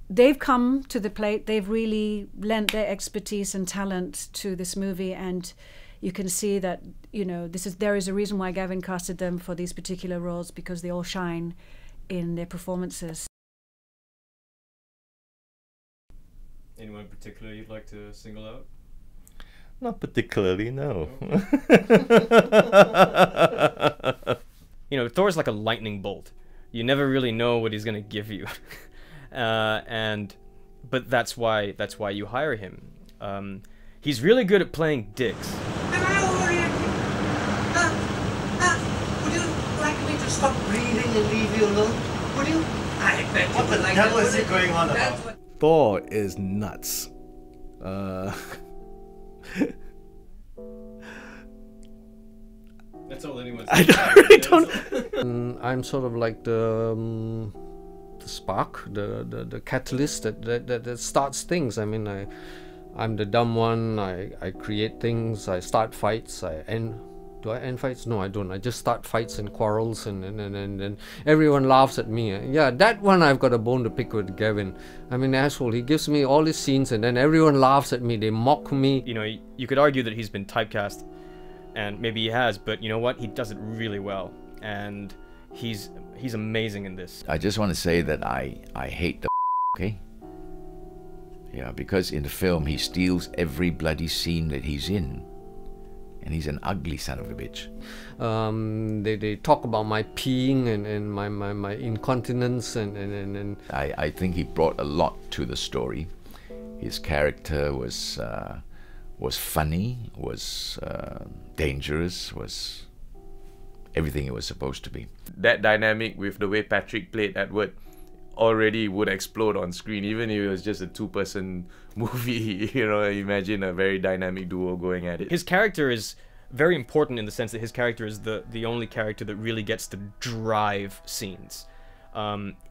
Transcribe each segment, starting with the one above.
they've come to the plate. They've really lent their expertise and talent to this movie, and you can see that, you know, there is a reason why Gavin casted them for these particular roles, because they all shine in their performances. Anyone in particular you'd like to single out? Not particularly, no. You know, Thor's like a lightning bolt. You never really know what he's gonna give you, but that's why you hire him. He's really good at playing dicks. Am I overreacting? Would you like me to stop breathing and leave you alone? Would you? I bet you would like that. What the hell is it going on about? Thor is nuts. That's all anyone's. I really don't. I'm sort of like the spark, the catalyst that starts things. I mean, I'm the dumb one. I create things. I start fights. Do I end fights? No, I don't. I just start fights and quarrels, and everyone laughs at me. Yeah, that one I've got a bone to pick with Gavin. I mean, asshole. He gives me all his scenes, and then everyone laughs at me. They mock me. You know, you could argue that he's been typecast, and maybe he has, but you know what? He does it really well, and he's amazing in this. I just want to say that I hate the okay? Yeah, because in the film he steals every bloody scene that he's in. And he's an ugly son of a bitch. They talk about my peeing and my incontinence and I think he brought a lot to the story. His character was funny, was dangerous, was everything it was supposed to be. That dynamic with the way Patrick played Edward already would explode on screen, even if it was just a two-person movie. You know, imagine a very dynamic duo going at it. His character is very important in the sense that his character is the only character that really gets to drive scenes.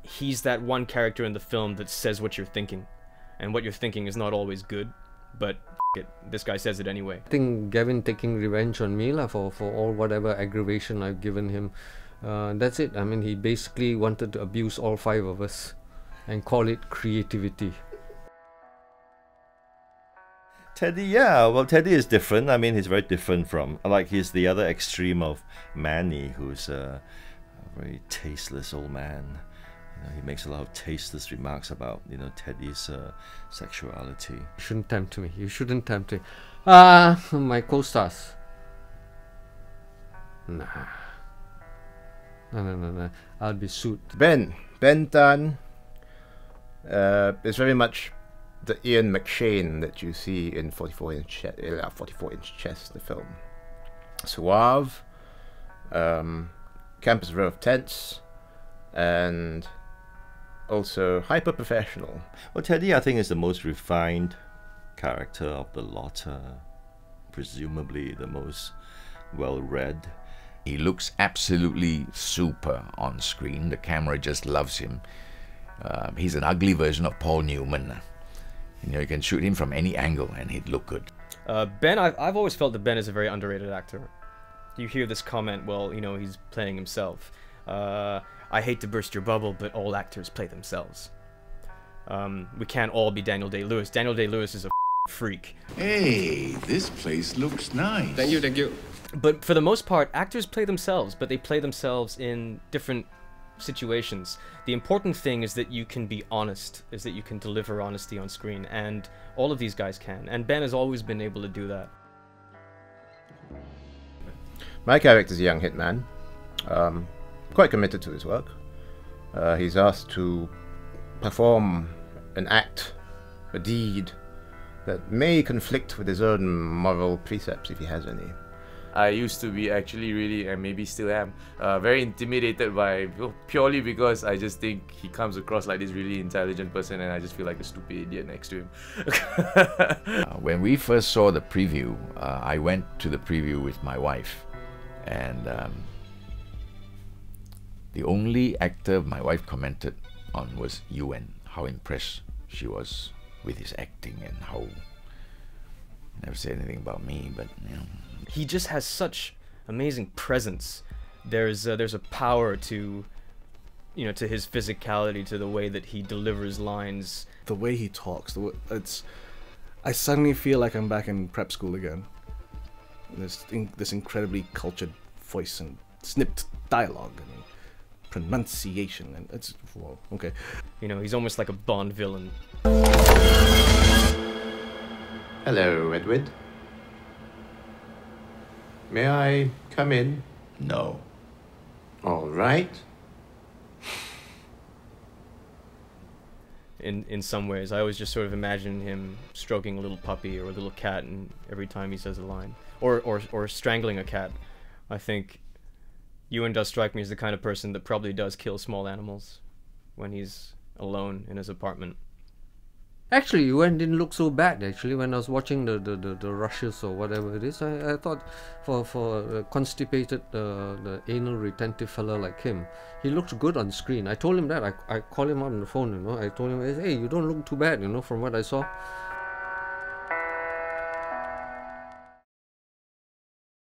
He's that one character in the film that says what you're thinking, and what you're thinking is not always good, but it, this guy says it anyway. I think Gavin taking revenge on me for all whatever aggravation I've given him. That's it. I mean, he basically wanted to abuse all five of us and call it creativity. Teddy, yeah, well, Teddy is different. I mean, he's very different from, like, he's the other extreme of Manny, who's a very tasteless old man. You know, he makes a lot of tasteless remarks about, you know, Teddy's sexuality. You shouldn't tempt me. You shouldn't tempt me. My co-stars. Nah. No. I'll be sued. Ben Tan is very much the Ian McShane that you see in 44-inch Chess, the film. Suave, campus row of tents, and also hyper-professional. Well, Teddy, I think, is the most refined character of the lot, presumably the most well-read. He looks absolutely super on screen. The camera just loves him. He's an ugly version of Paul Newman. You know, you can shoot him from any angle and he'd look good. Ben, I've always felt that Ben is a very underrated actor. You hear this comment, well, you know, he's playing himself. I hate to burst your bubble, but all actors play themselves. We can't all be Daniel Day-Lewis. Daniel Day-Lewis is a freak. Hey, this place looks nice. Thank you. But for the most part, actors play themselves, but they play themselves in different situations. The important thing is that you can be honest, is that you can deliver honesty on screen, and all of these guys can, and Ben has always been able to do that. My character is a young hitman, quite committed to his work. He's asked to perform an act, a deed, that may conflict with his own moral precepts, if he has any. I used to be actually really, and maybe still am, very intimidated by, purely because I just think he comes across like this really intelligent person, and I just feel like a stupid idiot next to him. When we first saw the preview, I went to the preview with my wife, and the only actor my wife commented on was Ewan, how impressed she was with his acting and how... Never said anything about me, but, you know... He just has such amazing presence. There's a power to you know, to his physicality, to the way that he delivers lines. The way he talks, I suddenly feel like I'm back in prep school again. This incredibly cultured voice and snipped dialogue and pronunciation, and it's, whoa, okay. You know, he's almost like a Bond villain. Hello, Edward. May I come in? No. All right. In some ways, I always just sort of imagine him stroking a little puppy or a little cat, and every time he says a line, or strangling a cat. I think Ewan does strike me as the kind of person that probably does kill small animals when he's alone in his apartment. Actually, Yuan didn't look so bad. Actually, when I was watching the rushes or whatever it is, I thought for a constipated, the anal retentive fella like him, he looked good on screen. I told him that. I called him up on the phone. You know, I told him, hey, you don't look too bad. You know, from what I saw.